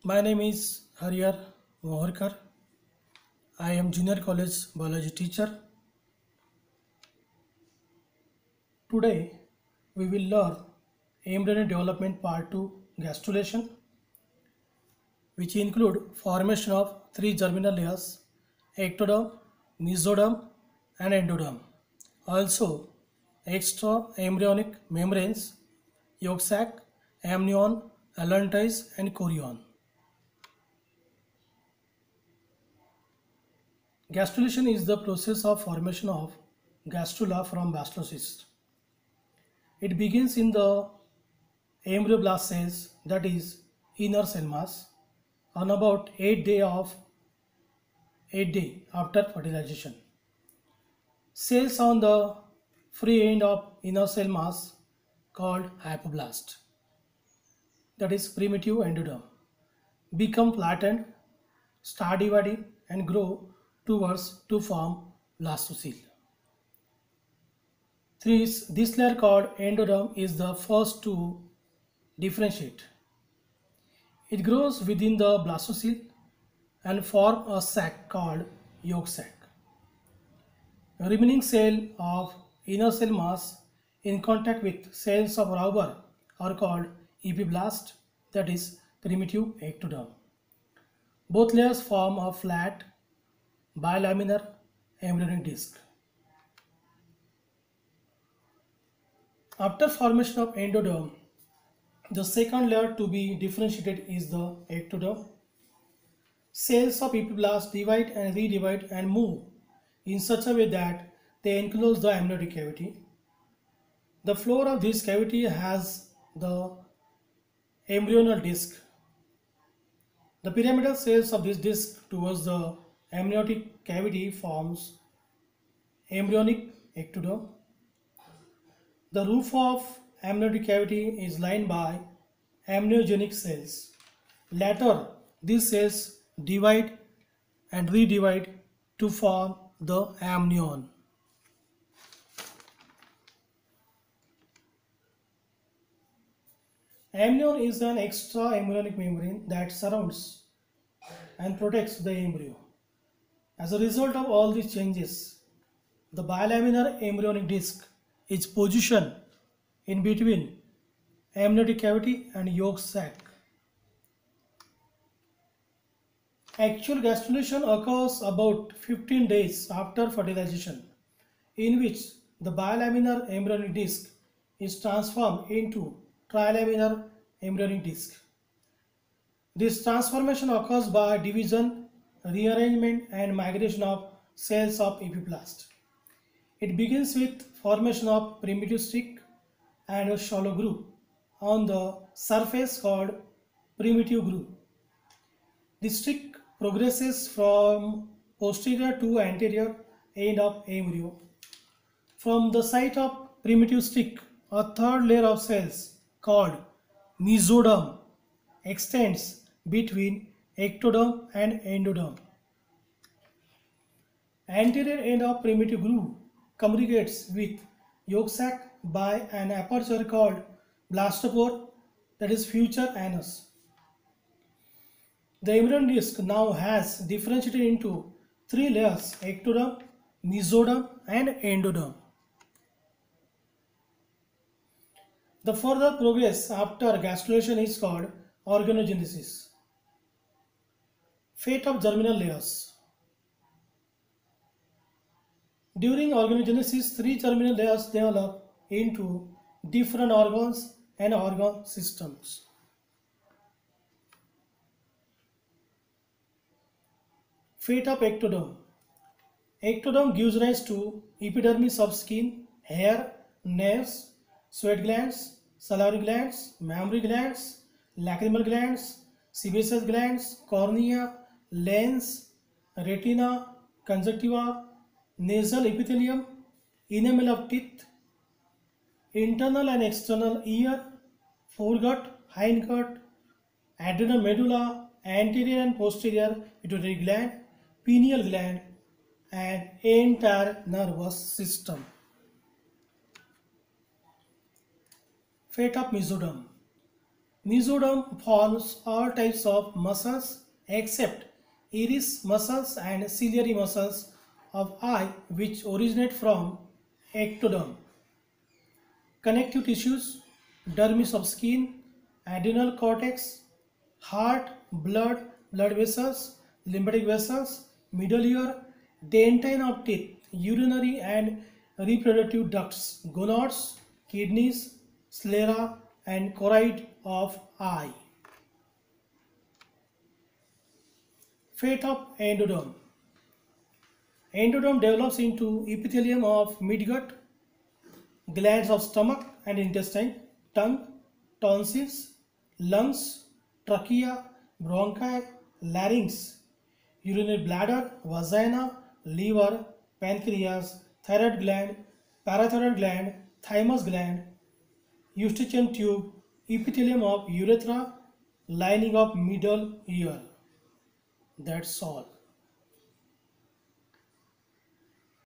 My name is Hariyar Moharkar. I am junior college biology teacher. Today we will learn embryonic development part 2 gastrulation, which include formation of three germinal layers: ectoderm, mesoderm and endoderm. Also extra embryonic membranes, yolk sac, amnion, allantois and chorion. Gastrulation is the process of formation of gastrula from blastocyst. It begins in the embryoblast cells, that is inner cell mass, on about 8 day after fertilization. Cells on the free end of inner cell mass called hypoblast, that is primitive endoderm, become flattened, start dividing and grow towards to form blastocyst. This layer called endoderm is the first to differentiate. It grows within the blastocyst and form a sac called yolk sac. Remaining cell of inner cell mass in contact with cells of Rauber are called epiblast, that is primitive ectoderm. Both layers form a flat bilaminar embryonic disc. After formation of endoderm, the second layer to be differentiated is the ectoderm. Cells of epiblast divide and redivide and move in such a way that they enclose the amniotic cavity. The floor of this cavity has the embryonal disc. The pyramidal cells of this disc towards the amniotic cavity forms embryonic ectoderm. The roof of amniotic cavity is lined by amniogenic cells. Later, these cells divide and redivide to form the amnion. Amnion is an extra embryonic membrane that surrounds and protects the embryo. As a result of all these changes, the bilaminar embryonic disc is positioned in between amniotic cavity and yolk sac. Actual gastrulation occurs about 15 days after fertilization, in which the bilaminar embryonic disc is transformed into trilaminar embryonic disc. This transformation occurs by division, rearrangement and migration of cells of epiblast. It begins with formation of primitive stick and a shallow groove on the surface called primitive groove. The stick progresses from posterior to anterior end of embryo. From the site of primitive stick, a third layer of cells called mesoderm extends between ectoderm and endoderm. Anterior end of primitive groove communicates with yolk sac by an aperture called blastopore, that is future anus. The embryonic disc now has differentiated into three layers: ectoderm, mesoderm and endoderm. The further progress after gastrulation is called organogenesis. Fate of germinal layers. During organogenesis, three germinal layers develop into different organs and organ systems. Fate of ectoderm. Ectoderm gives rise to epidermis of skin, hair, nerves, sweat glands, salivary glands, mammary glands, lacrimal glands, sebaceous glands, cornea, lens, retina, conjunctiva, nasal epithelium, enamel of teeth, internal and external ear, foregut, hindgut, adrenal medulla, anterior and posterior pituitary gland, pineal gland, and entire nervous system. Fate of mesoderm. Mesoderm forms all types of muscles except iris muscles and ciliary muscles of eye which originate from ectoderm. Connective tissues, dermis of skin, adrenal cortex, heart, blood vessels, lymphatic vessels, middle ear, dentine of teeth, urinary and reproductive ducts, gonads, kidneys, sclera, and choroid of eye. Fate of endoderm. Endoderm develops into epithelium of midgut, glands of stomach and intestine, tongue, tonsils, lungs, trachea, bronchi, larynx, urinary bladder, vagina, liver, pancreas, thyroid gland, parathyroid gland, thymus gland, eustachian tube, epithelium of urethra, lining of middle ear. That's all.